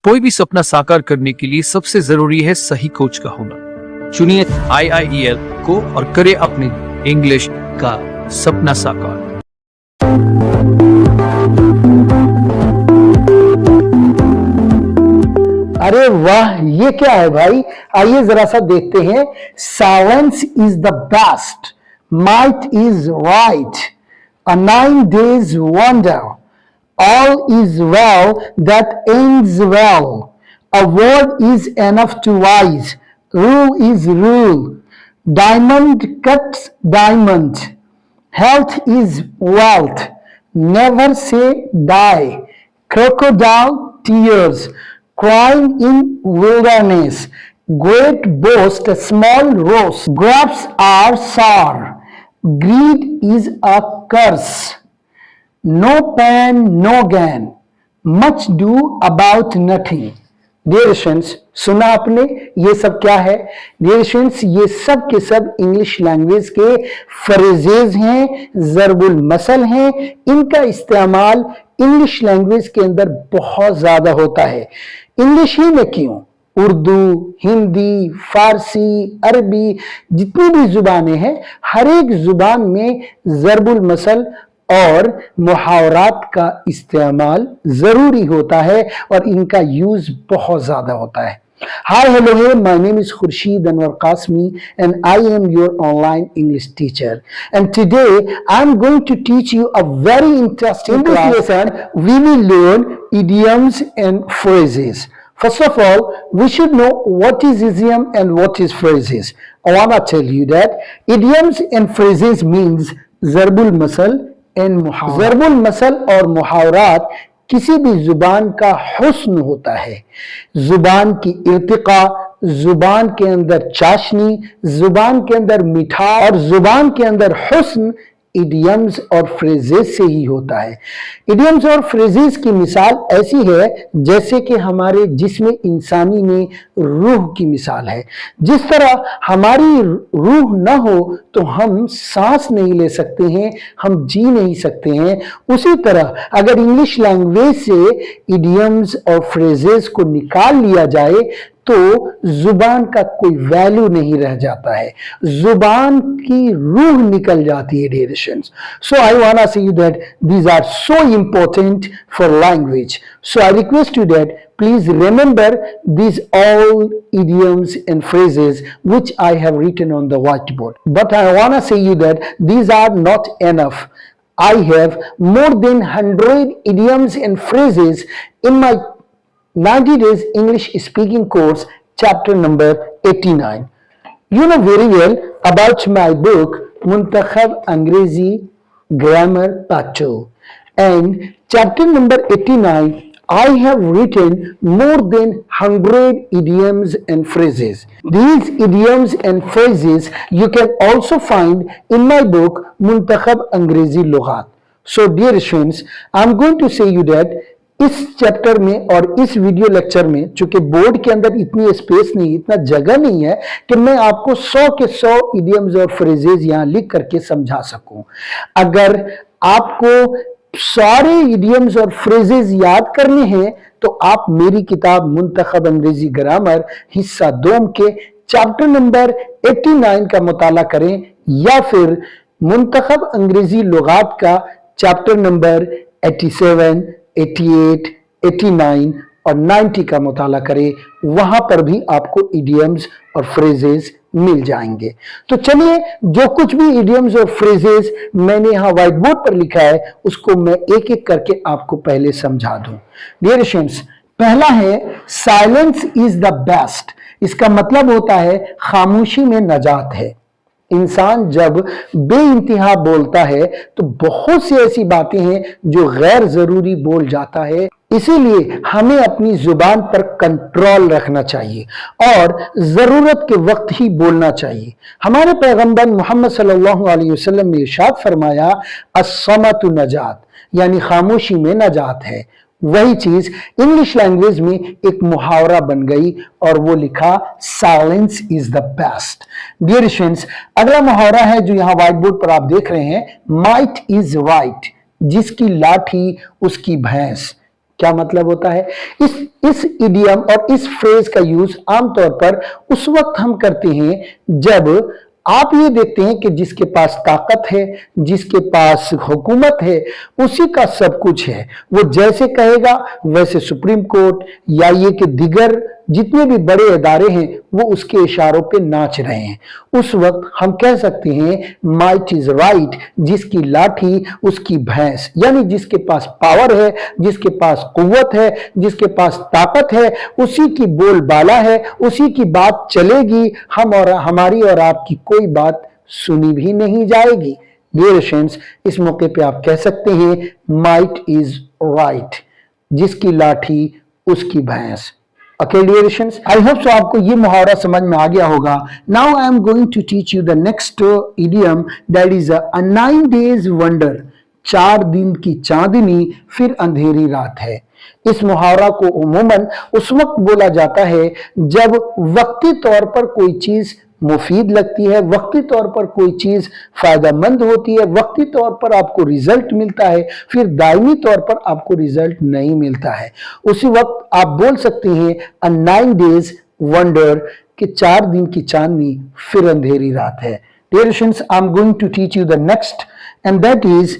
कोई भी सपना साकार करने के लिए सबसे जरूरी है सही कोच का होना। चुनिए IIEL को और करें अपने इंग्लिश का सपना साकार। अरे वाह, ये क्या है भाई? आइए जरा सा देखते हैं। Silence is the best, might is right, a 9 days wonder, all is well that ends well, a word is enough to wise, rule is rule, diamond cuts diamond, health is wealth, never say die, crocodile tears, crying in wilderness, great boast, small roast, grapes are sour, greed is a curse, no pain, no gain, much do about nothing. Dear students, सुना आपने ये सब क्या है? Dear students, ये सब के सब इंग्लिश लैंग्वेज के फ्रेजेज हैं, ज़रबुल मसल हैं। इनका इस्तेमाल इंग्लिश लैंग्वेज के अंदर बहुत ज्यादा होता है। इंग्लिश ही में क्यों, उर्दू, हिंदी, फारसी, अरबी, जितनी भी जुबानें हैं, हर एक जुबान में ज़रबुल मसल और मुहावरात का इस्तेमाल जरूरी होता है और इनका यूज बहुत ज्यादा होता है। Hi, hello, hey, my name is Khurshid Anwar Qasmi and I am your online English teacher. And today I'm going to teach you a very interesting class. We will learn idioms and phrases. First of all, we should know what is idiom and what is phrases. I want to tell you that idioms and phrases means ज़रबुल मसल and मुहावरात। ज़रबुल मसल और मुहावरात किसी भी जुबान का हुस्न होता है, जुबान की इर्तिका, जुबान के अंदर चाशनी, जुबान के अंदर मिठास और जुबान के अंदर हुस्न इडियम्स और फ्रेजेस से ही होता है। इडियम्स और फ्रेजेस की मिसाल ऐसी है जैसे कि हमारे जिस्म इंसानी में रूह की मिसाल है। जिस तरह हमारी रूह न हो तो हम सांस नहीं ले सकते हैं, हम जी नहीं सकते हैं, उसी तरह अगर इंग्लिश लैंग्वेज से इडियम्स और फ्रेजेस को निकाल लिया जाए तो जुबान का कोई वैल्यू नहीं रह जाता है, जुबान की रूह निकल जाती है। Dear students, so I want to say you that these are so important for language, so I request you that please remember these all idioms and phrases which I have written on the whiteboard. But I want to say you that these are not enough. I have more than 100 idioms and phrases in my 90 days English speaking course, chapter number 89. You know very well about my book Muntakhab Angrezi Grammar Part 2, and chapter number 89 I have written more than 100 idioms and phrases. These idioms and phrases you can also find in my book Muntakhab Angrezi Lughat. So dear students, I am going to say you that इस chapter में और इस video lecture में, चूंकि board के अंदर इतनी space नहीं, इतना जगह नहीं है कि मैं आपको 100 के 100 इडियम्स और फ्रेजेस यहाँ लिख करके समझा सकूं। अगर आपको सारे इडियम्स और फ्रेजेस याद करने हैं तो आप मेरी किताब मुंतखब अंग्रेजी ग्रामर हिस्सा 2 के चैप्टर नंबर 89 का मुताला करें, या फिर मुंतखब अंग्रेजी लुगात का चैप्टर नंबर 87, 88, 89 और 90 का मुताला करें। वहां पर भी आपको इडियम्स और फ्रेजेस मिल जाएंगे। तो चलिए, जो कुछ भी इडियम्स और फ्रेजेस मैंने यहाँ व्हाइट बोर्ड पर लिखा है उसको मैं एक एक करके आपको पहले समझा दूं। डियर स्टूडेंट्स, पहला है साइलेंस इज द बेस्ट। इसका मतलब होता है खामोशी में नजात है। इंसान जब बेइंतहा बोलता है तो बहुत सी ऐसी बातें हैं जो गैर जरूरी बोल जाता है, इसीलिए हमें अपनी जुबान पर कंट्रोल रखना चाहिए और जरूरत के वक्त ही बोलना चाहिए। हमारे पैगंबर मोहम्मद सल्लल्लाहु अलैहि वसल्लम ने इरशाद फरमाया, अस्समतु नजात, यानी खामोशी में नजात है। वही चीज इंग्लिश लैंग्वेज में एक मुहावरा बन गई और वो लिखा, silence is the best. Dear students, अगला मुहावरा है जो यहाँ व्हाइट बोर्ड पर आप देख रहे हैं, माइट इज राइट, जिसकी लाठी उसकी भैंस। क्या मतलब होता है? इस इडियम और इस फ्रेज का यूज आमतौर पर उस वक्त हम करते हैं जब आप ये देखते हैं कि जिसके पास ताकत है, जिसके पास हुकूमत है, उसी का सब कुछ है, वो जैसे कहेगा वैसे सुप्रीम कोर्ट या ये कि दिगर जितने भी बड़े इदारे हैं वो उसके इशारों पे नाच रहे हैं। उस वक्त हम कह सकते हैं माइट इज राइट, जिसकी लाठी उसकी भैंस, यानी जिसके पास पावर है, जिसके पास कुव्वत है, जिसके पास ताकत है, उसी की बोलबाला है, उसी की बात चलेगी, हमारी और आपकी कोई बात सुनी भी नहीं जाएगी। डियर फ्रेंड्स, इस मौके पे आप कह सकते हैं माइट इज राइट, जिसकी लाठी उसकी भैंस। Okay, dear friends, I hope so आपको ये मुहावरा समझ में आ गया होगा। Now I am going to teach you the next idiom, that is a 9 days wonder, 4 दिन की चांदनी फिर अंधेरी रात है। इस मुहावरा को उमूमन उस वक्त बोला जाता है जब वक्ती तौर पर कोई चीज मुफीद लगती है, वक्ती तौर पर कोई चीज फायदेमंद होती है, वक्ती तौर पर आपको रिजल्ट मिलता है, फिर दायमी तौर पर आपको रिजल्ट नहीं मिलता है। उसी वक्त आप बोल सकते हैं अ 9 days वंडर, कि 4 दिन की चांदनी फिर अंधेरी रात है। Dear friends, I am going to teach you the next, and that is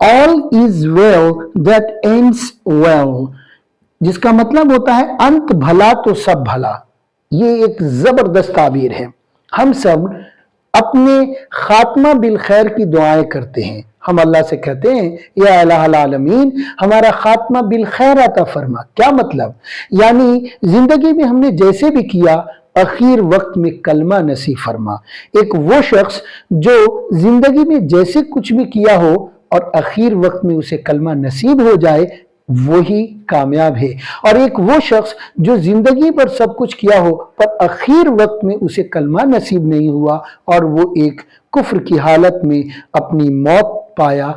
all is well that ends well, जिसका मतलब होता है अंत भला तो सब भला। ये एक जबरदस्त ताबीर है। हम सब अपने खात्मा बिल खैर की दुआएं करते हैं। हम अल्लाह से कहते हैं या इलाहुल आलमीन, हमारा खात्मा बिल खैर अता फरमा। क्या मतलब? यानी जिंदगी में हमने जैसे भी किया, आखिर वक्त में कलमा नसीब फरमा। एक वो शख्स जो जिंदगी में जैसे कुछ भी किया हो और आखिर वक्त में उसे कलमा नसीब हो जाए, वही कामयाब है। और एक वो शख्स जो जिंदगी पर सब कुछ किया हो पर आखिर वक्त में उसे कलमा नसीब नहीं हुआ और वो एक कुफ्र की हालत में अपनी मौत पाया,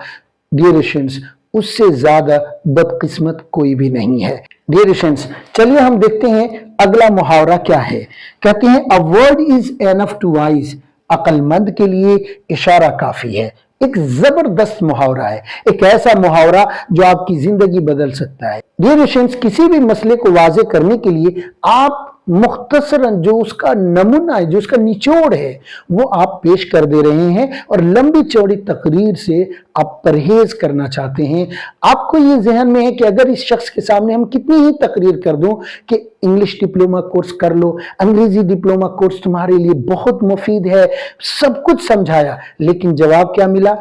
डियर फ्रेंड्स, उससे ज्यादा बदकिस्मत कोई भी नहीं है। डियर फ्रेंड्स, चलिए हम देखते हैं अगला मुहावरा क्या है। कहते हैं a word is enough to wise, अक्लमंद के लिए इशारा काफी है। एक जबरदस्त मुहावरा है, एक ऐसा मुहावरा जो आपकी जिंदगी बदल सकता है। डियर फ्रेंड्स, किसी भी मसले को वाजे करने के लिए आप मुख्तसरन जो उसका नमूना है, जो उसका निचोड़ है, वो आप पेश कर दे रहे हैं और लंबी चौड़ी तकरीर से आप परहेज करना चाहते हैं। आपको ये जहन में है कि अगर इस शख्स के सामने हम कितनी ही तकरीर कर दूं कि इंग्लिश डिप्लोमा कोर्स कर लो, अंग्रेजी डिप्लोमा कोर्स तुम्हारे लिए बहुत मुफीद है, सब कुछ समझाया, लेकिन जवाब क्या मिला?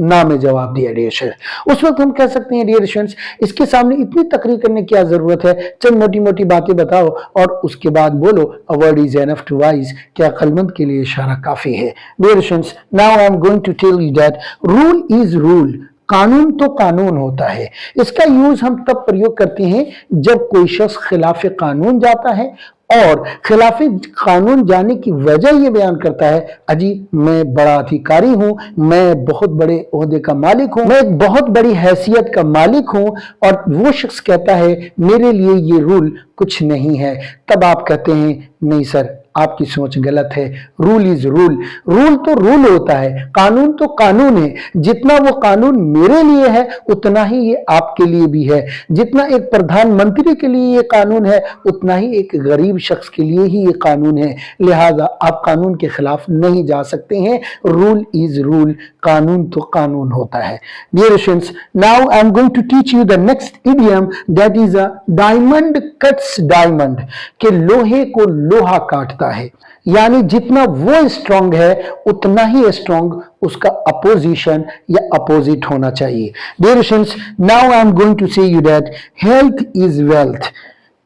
ना में जवाब दिया। डियर फ्रेंड्स, उस वक्त हम कह सकते हैं डियर फ्रेंड्स, इसके सामने इतनी तकरीर करने की क्या जरूरत है, चंद मोटी मोटी बातें बताओ और उसके बाद बोलो a word is enough to wise, क्या अक्लमंद के लिए इशारा काफी है। Dear friends, now I am going to tell you that rule is rule, कानून तो कानून होता है। इसका यूज हम तब प्रयोग करते हैं जब कोई शख्स खिलाफ कानून जाता है और खिलाफ कानून जाने की वजह ये बयान करता है, अजी मैं बड़ा अधिकारी हूं, मैं बहुत बड़े ओहदे का मालिक हूं, मैं एक बहुत बड़ी हैसियत का मालिक हूं, और वो शख्स कहता है मेरे लिए ये रूल कुछ नहीं है। तब आप कहते हैं नहीं सर, आपकी सोच गलत है, रूल इज रूल। रूल तो रूल होता है, कानून तो कानून है। जितना वो कानून मेरे लिए है उतना ही ये आपके लिए भी है। जितना एक प्रधानमंत्री के लिए ये कानून है उतना ही एक गरीब शख्स के लिए ही ये कानून है। लिहाजा आप कानून के खिलाफ नहीं जा सकते हैं। रूल इज रूल, कानून तो कानून होता है। Dear friends, now I am going to teach you the next idiom, that is a diamond cuts diamond, के लोहे को लोहा काटता है। यानी जितना वो स्ट्रांग है उतना ही स्ट्रांग उसका अपोजिशन या अपोजिट होना चाहिए। Dear friends, now I am going to say you that health is wealth,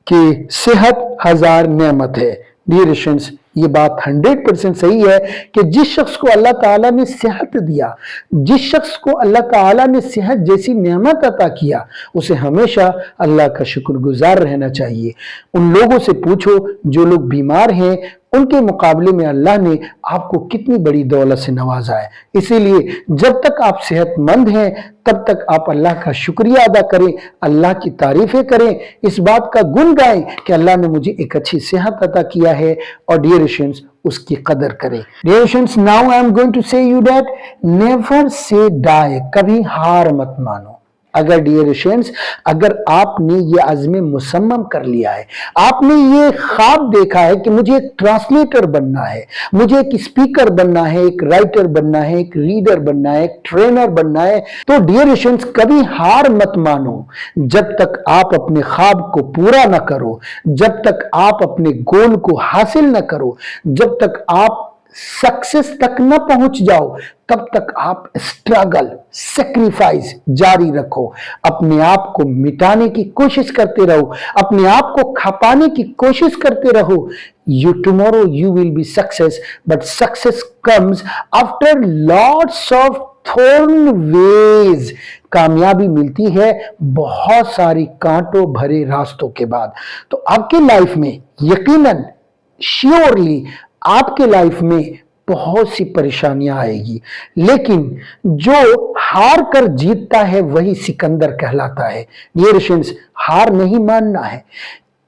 कि सेहत हजार नेमत है। डियर फ्रेंड्स, ये बात 100% सही है कि जिस शख्स को अल्लाह ताला ने सेहत दिया, जिस शख्स को अल्लाह ताला ने सेहत जैसी नेमत अता किया, उसे हमेशा अल्लाह का शुक्रगुजार रहना चाहिए। उन लोगों से पूछो जो लोग बीमार हैं, उनके मुकाबले में अल्लाह ने आपको कितनी बड़ी दौलत से नवाजा है। इसीलिए जब तक आप सेहतमंद हैं तब तक आप अल्लाह का शुक्रिया अदा करें, अल्लाह की तारीफें करें, इस बात का गुण गाएं कि अल्लाह ने मुझे एक अच्छी सेहत अता किया है, और डियर फ्रेंड्स उसकी कदर करें। Dear friends, now I am going to say you that never say die, कभी हार मत मानो। अगर डियर स्टूडेंट्स, अगर आपने ये अज़्म मुसम्मम कर लिया है, आपने ये ख्वाब देखा है कि मुझे एक ट्रांसलेटर बनना है, मुझे एक स्पीकर बनना है, एक राइटर बनना है, एक रीडर बनना है, एक ट्रेनर बनना है, तो डियर स्टूडेंट्स कभी हार मत मानो। जब तक आप अपने ख्वाब को पूरा न करो, जब तक आप अपने गोल को हासिल न करो, जब तक आप सक्सेस तक न पहुंच जाओ, तब तक आप स्ट्रगल, सेक्रीफाइस जारी रखो। अपने आप को मिटाने की कोशिश करते रहो, अपने आप को खपाने की कोशिश करते रहो। You tomorrow you will be success, but success comes after lots of thorn ways। कामयाबी मिलती है बहुत सारी कांटों भरे रास्तों के बाद। तो आपके लाइफ में यकीनन, श्योरली आपके लाइफ में बहुत सी परेशानियां आएगी, लेकिन जो हार कर जीतता है वही सिकंदर कहलाता है। डियर स्टूडेंट्स, हार नहीं मानना है।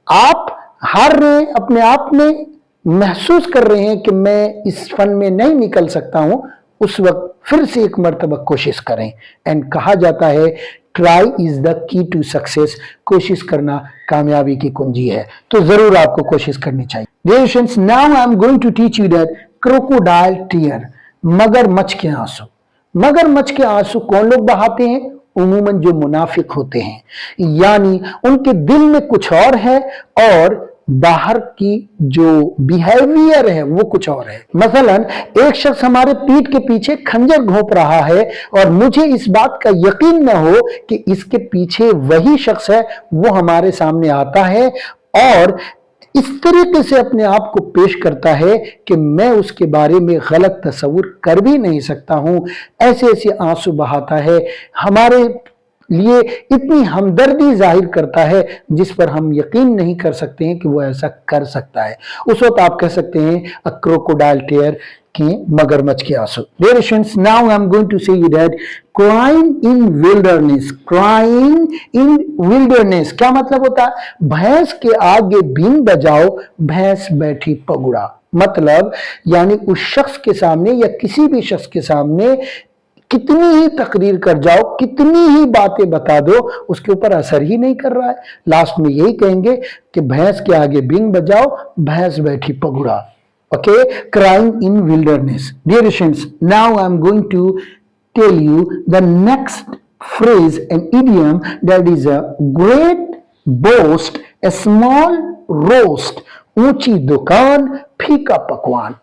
आप हार रहे हैं, अपने आप में महसूस कर रहे हैं कि मैं इस फन में नहीं निकल सकता हूं, उस वक्त फिर से एक मर्तबा कोशिश करें। एंड कहा जाता है try is the key to success, कोशिश करना कामयाबी की कुंजी है। तो जरूर आपको कोशिश करनी चाहिए। Dear students, now I am going to teach you that crocodile tear, मगरमच्छ के आंसू। मगरमच्छ के आंसू कौन लोग बहाते हैं? उमूमन जो मुनाफिक होते हैं, यानी उनके दिल में कुछ और है और बाहर की जो बिहेवियर है वो कुछ और है। मसलन एक शख्स हमारे पीठ के पीछे खंजर घोंप रहा है और मुझे इस बात का यकीन न हो कि इसके पीछे वही शख्स है, वो हमारे सामने आता है और इस तरीके से अपने आप को पेश करता है कि मैं उसके बारे में गलत तस्वुर कर भी नहीं सकता हूं। ऐसे ऐसे आंसू बहाता है, हमारे लिए इतनी हमदर्दी जाहिर करता है जिस पर हम यकीन नहीं कर सकते हैं कि वो ऐसा कर सकता है। उस वक्त आप कह सकते हैं अ क्रोकोडाइल टीयर, कि मगरमच्छ के आंसू। Dear students, now I am going to say you that crying in wilderness, crying in wilderness क्या मतलब होता है? भैंस के आगे बीन बजाओ, भैंस बैठी पगुड़ा। मतलब यानी उस शख्स के सामने या किसी भी शख्स के सामने कितनी ही तकरीर कर जाओ, कितनी ही बातें बता दो, उसके ऊपर असर ही नहीं कर रहा है। लास्ट में यही कहेंगे कि भैंस के आगे बीन बजाओ, भैंस बैठी पगुड़ा। Okay, crying in wilderness. Dear students, now I am going to tell you the next phrase and idiom that is a great boast, a small roast, ऊंची दुकान, फीका पकवान।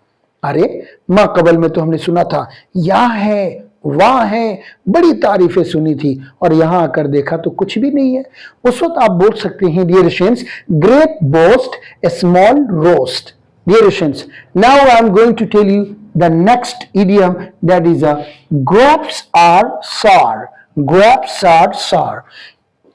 अरे माँ कबल में तो हमने सुना था या है वाह है, बड़ी तारीफें सुनी थी और यहां आकर देखा तो कुछ भी नहीं है। उस वक्त आप बोल सकते हैं dear students, great boast, a small roast. Dear students, now I am going to tell you the next idiom that is a grapes are sour. Grapes are sour.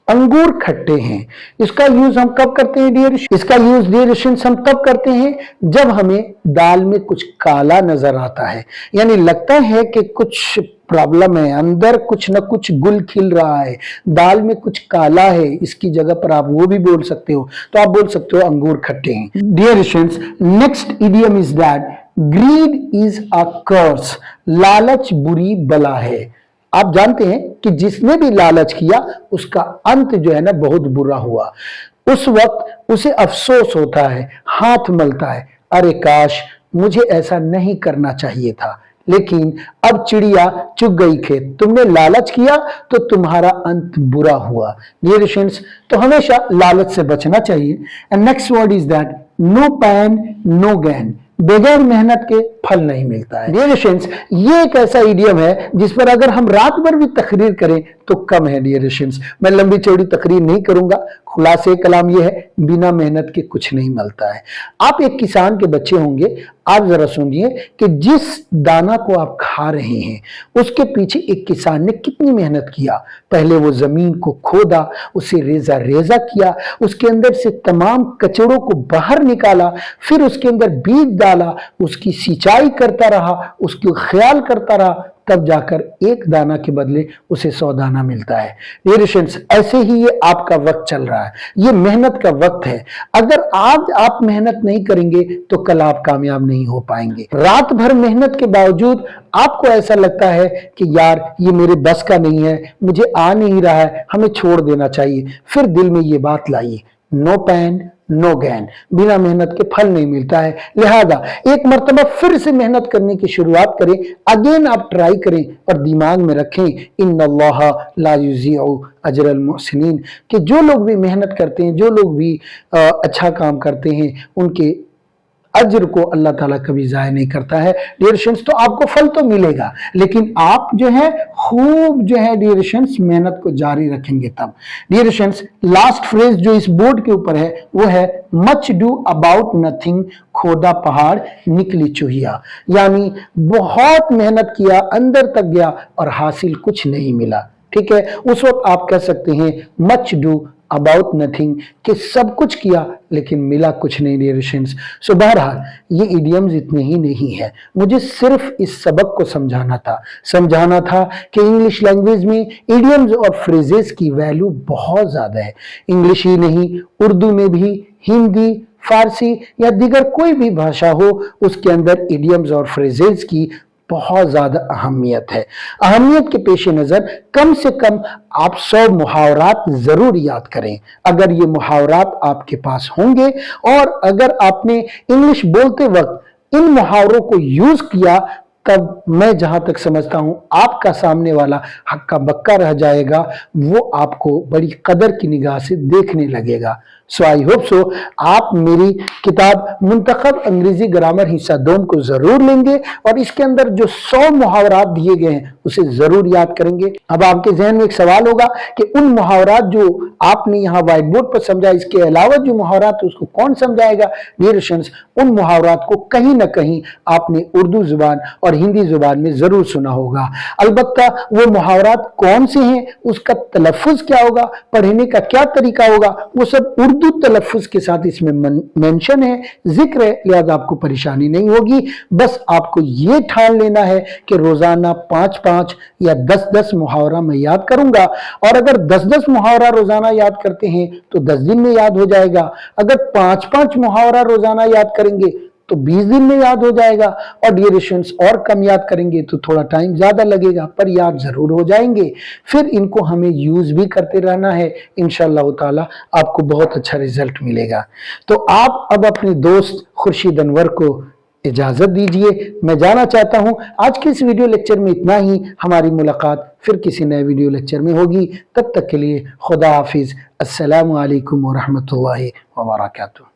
अंगूर खट्टे हैं। इसका यूज हम कब करते हैं डियर? इसका यूज डियर स्टूडेंट्स हम तब करते हैं जब हमें दाल में कुछ काला नजर आता है, यानी लगता है कि कुछ प्रॉब्लम है, अंदर कुछ न कुछ गुल खिल रहा है, दाल में कुछ काला है, इसकी जगह पर आप वो भी बोल सकते हो। तो आप बोल सकते हो अंगूर खट्टे हैं। Dear students, next idiom is that greed is a curse, लालच बुरी बला है। आप जानते हैं कि जिसने भी लालच किया उसका अंत जो है ना बहुत बुरा हुआ। उस वक्त उसे अफसोस होता है, हाथ मलता है, अरे काश मुझे ऐसा नहीं करना चाहिए था, लेकिन अब चिड़िया चुग गई खेत। तुमने लालच किया तो तुम्हारा अंत बुरा हुआ। डियर स्टूडेंट्स, तो हमेशा लालच से बचना चाहिए। And next word is that no pain no gain, बगैर मेहनत के फल नहीं मिलता है। डियर स्टूडेंट्स, ये एक ऐसा इडियम है जिस पर अगर हम रात भर भी तकरीर करें तो कम है। डियर स्टूडेंट्स, मैं लंबी चौड़ी तकरीर नहीं करूंगा, खुलासे कलाम ये है बिना मेहनत के कुछ नहीं मिलता है। आप एक किसान के बच्चे होंगे, आप जरा सुनिए कि जिस दाना को आप खा रहे हैं उसके पीछे एक किसान ने कितनी मेहनत किया। पहले वो जमीन को खोदा, उसे रेजा रेजा किया, उसके अंदर से तमाम कचड़ों को बाहर निकाला, फिर उसके अंदर बीज डाला, उसकी सिंचाई करता रहा, उसकी ख्याल करता रहा, तब जाकर एक दाना के बदले उसे 100 दाना मिलता है। डियर स्टूडेंट्स, ऐसे ही ये आपका वक्त चल रहा है, ये मेहनत का वक्त है। अगर आज आप मेहनत नहीं करेंगे तो कल आप कामयाब नहीं हो पाएंगे। रात भर मेहनत के बावजूद आपको ऐसा लगता है कि यार ये मेरे बस का नहीं है, मुझे आ नहीं रहा है, हमें छोड़ देना चाहिए। फिर दिल में ये बात लाइए, नो पेन नो गैन, बिना मेहनत के फल नहीं मिलता है। लिहाजा एक मर्तबा फिर से मेहनत करने की शुरुआत करें, अगेन आप ट्राई करें और दिमाग में रखें इन्नल्लाह ला युज़ीउ अजरल मुहसिनीन, कि जो लोग भी मेहनत करते हैं, जो लोग भी अच्छा काम करते हैं, उनके अज्र को अल्लाह ताला कभी ज़ाया नहीं करता है। डियर स्टूडेंट्स, तो आपको फल तो मिलेगा, लेकिन आप जो है खूब जो है डियर स्टूडेंट्स मेहनत को जारी रखेंगे तब। डियर स्टूडेंट्स, लास्ट फ्रेज जो इस बोर्ड के ऊपर है वो है मच डू अबाउट नथिंग, खोदा पहाड़ निकली चूहिया, यानी बहुत मेहनत किया, अंदर तक गया और हासिल कुछ नहीं मिला। ठीक है, उस वक्त आप कह सकते हैं मच डू अबाउट नथिंग, कि सब कुछ किया लेकिन मिला कुछ नहीं। डियर स्टूडेंट्स, सो बहरहाल ये इडियम्स इतने ही नहीं है, मुझे सिर्फ इस सबक को समझाना था कि इंग्लिश लैंग्वेज में इडियम्स और फ्रेजेस की वैल्यू बहुत ज्यादा है। इंग्लिश ही नहीं, उर्दू में भी, हिंदी, फारसी या दीगर कोई भी भाषा हो, उसके अंदर इडियम्स और फ्रेजेस की बहुत ज्यादा अहमियत है। अहमियत के पेश नजर कम से कम आप 100 मुहावरात जरूर याद करें। अगर ये मुहावरात आपके पास होंगे और अगर आपने इंग्लिश बोलते वक्त इन मुहावरों को यूज किया, तब मैं जहां तक समझता हूं आपका सामने वाला हक्का बक्का रह जाएगा, वो आपको बड़ी कदर की निगाह से देखने लगेगा। सो आई होप सो आप मेरी किताब मुंतखब अंग्रेजी ग्रामर हिस्सा 2 को जरूर लेंगे और इसके अंदर जो 100 मुहावरात दिए गए हैं उसे जरूर याद करेंगे। अब आपके जहन में एक सवाल होगा कि उन मुहावरात जो आपने यहाँ व्हाइट बोर्ड पर समझा, इसके अलावा जो मुहावरात है उसको कौन समझाएगा? डियर स्टूडेंट्स, उन मुहावरात को कहीं ना कहीं आपने उर्दू जुबान और हिंदी जुबान में जरूर सुना होगा। अलबत्ता वो मुहावरात कौन से हैं, उसका तलफ्फुज क्या होगा, पढ़ने का क्या तरीका होगा, वो सब उर्दू तलफ्फुज के साथ इसमें मेंशन है, जिक्र है, लिहाजा आपको परेशानी नहीं होगी। बस आपको ये ठान लेना है कि रोजाना 5-5 या 10-10 मुहावरा मैं याद करूंगा, और अगर 10-10 मुहावरा रोजाना याद करते हैं तो 10 दिन में याद हो जाएगा। अगर 5-5 मुहावरा रोजाना याद करेंगे तो 20 दिन में याद हो जाएगा, और डियर स्टूडेंट्स और कम याद करेंगे तो थोड़ा टाइम ज्यादा लगेगा, पर याद जरूर हो जाएंगे। फिर इनको हमें यूज भी करते रहना है, इंशाअल्लाह ताला आपको बहुत अच्छा रिजल्ट मिलेगा। तो आप अब अपने दोस्त खुर्शीद अनवर को इजाजत दीजिए, मैं जाना चाहता हूं। आज के इस वीडियो लेक्चर में इतना ही, हमारी मुलाकात फिर किसी नए वीडियो लेक्चर में होगी। तब तक के लिए खुदा हाफिज, अस्सलामु अलैकुम व रहमतुल्लाहि व बरकातुहू।